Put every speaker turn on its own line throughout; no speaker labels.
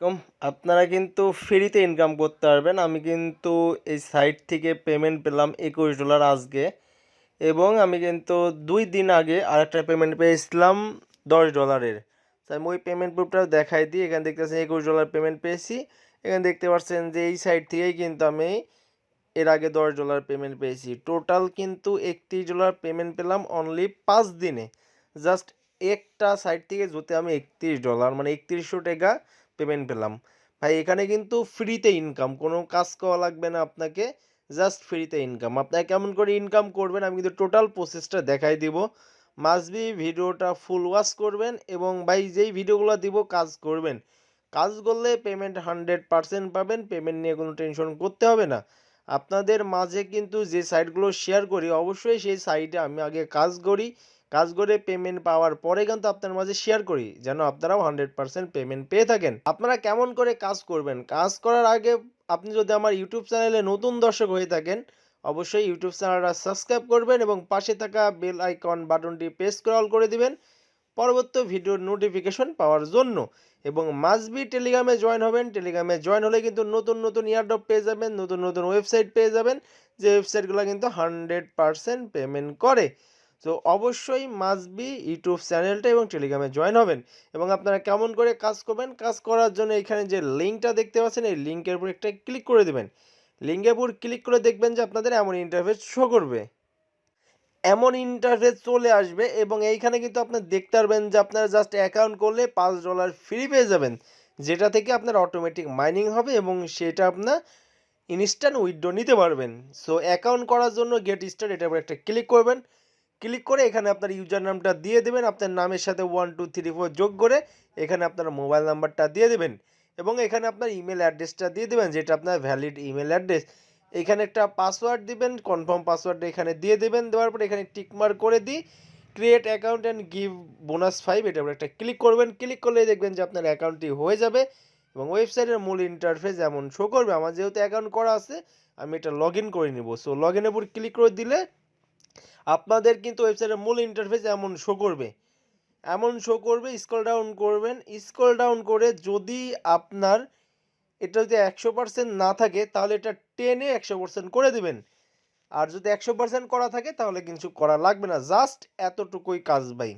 কম আপনারা কিন্তু ফ্রিতে ইনকাম করতে পারবেন। আমি কিন্তু এই সাইট থেকে পেমেন্ট পেলাম $21 আজকে, এবং আমি কিন্তু 2 দিন আগে আরেকটা পেমেন্ট পেয়েছিলাম $10। আমি ওই পেমেন্ট প্রুফটাও দেখাই দিই। এখানে দেখতেছেন $21 পেমেন্ট পেয়েছি। এখানে দেখতে পাচ্ছেন যে এই সাইট থেকেই কিন্তু আমি এর আগে $10 পেমেন্ট পেয়েছি। টোটাল কিন্তু $31 পেমেন্ট পেলাম অনলি 5 দিনে। জাস্ট একটা সাইট থেকে যদি আমি $31 মানে 3100 টাকা পেমেন্ট পেলাম। ভাই এখানে কিন্তু ফ্রিতে ইনকাম, কোনো কাজ করা লাগবে না আপনাকে, জাস্ট ফ্রিতে ইনকাম। আপনারা কেমন করে ইনকাম করবেন আমি কিন্তু টোটাল প্রসেসটা দেখাই দিব। মাস্ট বি ভিডিওটা ফুল ওয়াচ করবেন, এবং ভাই যেই ভিডিওগুলো দিব কাজ করবেন। কাজ করলে পেমেন্ট 100% পাবেন, পেমেন্ট নিয়ে কোনো টেনশন করতে হবে না। আপনাদের মাঝে কিন্তু যে সাইটগুলো শেয়ার করি অবশ্যই সেই সাইটে আমি আগে কাজ করি, কাজ করে পেমেন্ট পাওয়ার পরে কিন্তু আপনার মাঝে শেয়ার করি, যেন আপনারাও 100% পেমেন্ট পেয়ে থাকেন। আপনারা কেমন করে কাজ করবেন, কাজ করার আগে আপনি যদি আমার ইউটিউব চ্যানেলে নতুন দর্শক হয়ে থাকেন অবশ্যই ইউটিউব চ্যানেলটা সাবস্ক্রাইব করবেন এবং পাশে থাকা বেল আইকন বাটনটি প্রেস করে অল করে দিবেন পরবর্তী ভিডিওর নোটিফিকেশন পাওয়ার জন্য। এবং মাস্ট বি টেলিগ্রামে জয়েন হবেন। টেলিগ্রামে জয়েন হলে কিন্তু নতুন নতুন ইয়ারড্রপ পেয়ে যাবেন, নতুন নতুন ওয়েবসাইট পেয়ে যাবেন, যে ওয়েবসাইটগুলো কিন্তু 100% পেমেন্ট করে। তো অবশ্যই মাস্ট বি ইউটিউব চ্যানেলটা এবং টেলিগ্রামে জয়েন হবেন। এবং আপনারা কেমন করে কাজ করবেন, কাজ করার জন্য এখানে যে লিঙ্কটা দেখতে পাচ্ছেন এই লিঙ্কের উপর একটা ক্লিক করে দেবেন। লিঙ্কের উপর ক্লিক করে দেখবেন যে আপনাদের এমন ইন্টারফেস শো করবে, এমন ইন্টারফেস চলে আসবে, এবং এইখানে কিন্তু আপনি দেখতে পারবেন যে আপনারা জাস্ট অ্যাকাউন্ট করলে $5 ফ্রি পেয়ে যাবেন, যেটা থেকে আপনার অটোমেটিক মাইনিং হবে এবং সেটা আপনার ইনস্ট্যান্ট উইথড্র নিতে পারবেন। সো অ্যাকাউন্ট করার জন্য গেট স্টার্ট এটার উপর একটা ক্লিক করবেন। ক্লিক করে এখানে আপনার ইউজার নামটা দিয়ে দেবেন, আপনার নামের সাথে 1 2 3 4 যোগ করে এখানে আপনার মোবাইল নাম্বারটা দিয়ে দেবেন, এবং এখানে আপনার ইমেল অ্যাড্রেসটা দিয়ে দেবেন যেটা আপনার ভ্যালিড ইমেল অ্যাড্রেস। এখানে একটা পাসওয়ার্ড দিবেন, কনফার্ম পাসওয়ার্ডটা এখানে দিয়ে দেবেন। দেওয়ার পর এখানে টিকমার্ক করে দিই create account and give bonus 5 এটার উপর একটা ক্লিক করবেন। ক্লিক করলে দেখবেন যে আপনার অ্যাকাউন্টটি হয়ে যাবে এবং ওয়েবসাইটের মূল ইন্টারফেস এমন শো করবে। আমার যেহেতু অ্যাকাউন্ট করা আছে আমি এটা লগ ইন করে নিব। সো লগ ইনের উপর ক্লিক করে দিলে আপনাদের কিন্তু ওয়েবসাইটের মূল ইন্টারফেস এমন শো করবে, এমন শো করবে। স্ক্রল ডাউন করবেন, স্ক্রল ডাউন করে যদি আপনার এটা যদি 100% না থাকে তাহলে এটা টেনে 100% করে দিবেন, আর যদি 100% করা থাকে তাহলে কিছু করা লাগবে না। জাস্ট এতটুকুই কাজ ভাই,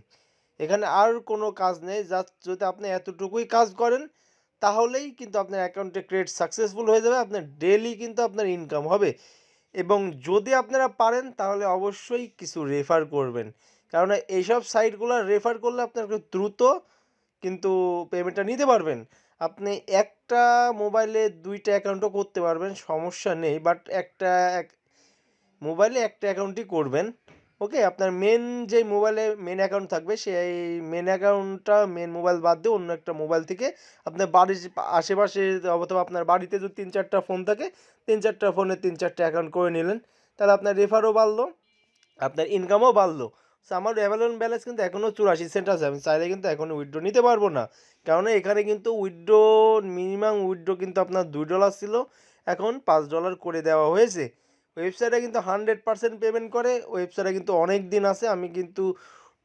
এখানে আর কোনো কাজ নেই। জাস্ট যদি আপনি এতটুকুই কাজ করেন তাহলেই কিন্তু আপনার অ্যাকাউন্টে ক্রিয়েট সাকসেসফুল হয়ে যাবে, আপনার ডেইলি কিন্তু আপনার ইনকাম হবে। এবং যদি আপনারা পারেন তাহলে অবশ্যই কিছু রেফার করবেন, কারণ এইসব সাইটগুলো রেফার করলে আপনার দ্রুত কিন্তু পেমেন্টটা নিতে পারবেন। আপনি একটা মোবাইলে 2টা অ্যাকাউন্টও করতে পারবেন, সমস্যা নেই, বাট মোবাইলে একটা অ্যাকাউন্টই করবেন। ওকে, আপনার মেন যে মোবাইলে মেন অ্যাকাউন্ট থাকবে সেই মেন অ্যাকাউন্টটা মেন মোবাইল বাদ দিয়ে অন্য একটা মোবাইল থেকে আপনার বাড়ির আশেপাশে অথবা আপনার বাড়িতে যদি 3 4টা ফোন থাকে 3 4টা ফোনে 3 4টা অ্যাকাউন্ট করে নিলেন, তাহলে আপনার রেফারও বাড়লো, আপনার ইনকামও বাড়লো। সো আমার অ্যাভেলেবল ব্যালেন্স কিন্তু এখনও 84 সেন্ট আছে, আমি চাইলে কিন্তু এখনও উইথড্র নিতে পারবো না, কারণ এখানে কিন্তু উইথড্র মিনিমাম উইথড্র কিন্তু আপনার $2 ছিল, এখন $5 করে দেওয়া হয়েছে। ওয়েবসাইটে কিন্তু 100% পেমেন্ট করে, ওয়েবসাইটে কিন্তু অনেক দিন আছে। আমি কিন্তু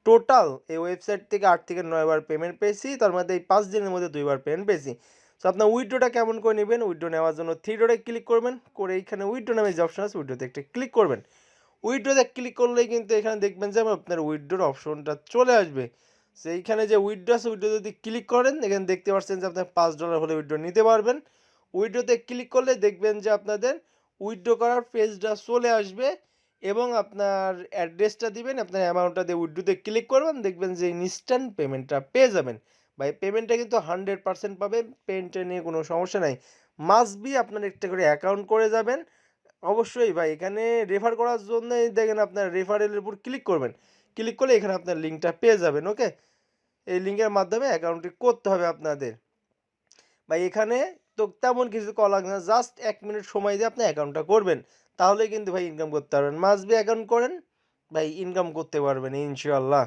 টোটাল এই ওয়েবসাইট থেকে 8 থেকে 9 বার পেমেন্ট পেয়েছি, তার মধ্যে এই 5 দিনের মধ্যে 2 বার পেমেন্ট পেয়েছি। সো আপনার উইথড্রটা কেমন করে নেবেন, উইথড্র নেওয়ার জন্য 3 ডটে ক্লিক করবেন, করে এইখানে উইথড্র নামে যে অপশন আছে উইথড্রতে একটা ক্লিক করবেন। উইথড্রতে ক্লিক করলেই কিন্তু এখানে দেখবেন যে আপনার উইথড্রর অপশনটা চলে আসবে। সেইখানে যে উইথড্র আছে উইথড্র যদি ক্লিক করেন এখানে দেখতে পাচ্ছেন যে আপনার $5 হলে উইথড্র নিতে পারবেন। উইথড্রতে ক্লিক করলে দেখবেন যে আপনাদের উইথড্র করার পেজটা চলে আসবে, এবং আপনার অ্যাড্রেসটা দিবেন, আপনার অ্যামাউন্টটা দিয়ে উইথড্রতে ক্লিক করবেন, দেখবেন যে ইনস্ট্যান্ট পেমেন্টটা পেয়ে যাবেন। ভাই পেমেন্টটা কিন্তু 100% পাবেন, পেমেন্টটা নিয়ে কোনো সমস্যা নাই। মাস্ট বি আপনার একটা করে অ্যাকাউন্ট করে যাবেন। অবশ্যই ভাই এখানে রেফার করার জন্যই দেখেন আপনার রেফারেলের উপর ক্লিক করবেন, ক্লিক করলে এখানে আপনার লিঙ্কটা পেয়ে যাবেন। ওকে, এই লিঙ্কের মাধ্যমে অ্যাকাউন্টটি করতে হবে আপনাদের। ভাই এখানে তো তেমন কিছু করা লাগবে না, জাস্ট 1 মিনিট সময় দিয়ে আপনি অ্যাকাউন্টটা করবেন, তাহলেই কিন্তু ভাই ইনকাম করতে পারবেন। মাস্ট বি অ্যাকাউন্ট করেন ভাই, ইনকাম করতে পারবেন ইনশাআল্লাহ।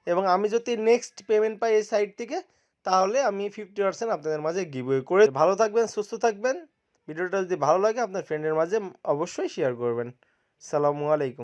এবং আমি যদি নেক্সট পেমেন্ট পাই এই সাইট থেকে তাহলে আমি 50% আপনাদের মাঝে গিভওয়ে করে। ভালো থাকবেন, সুস্থ থাকবেন। ভিডিওটা যদি ভালো লাগে আপনার ফ্রেন্ডের মাঝে অবশ্যই শেয়ার করবেন। সালামু আলাইকুম।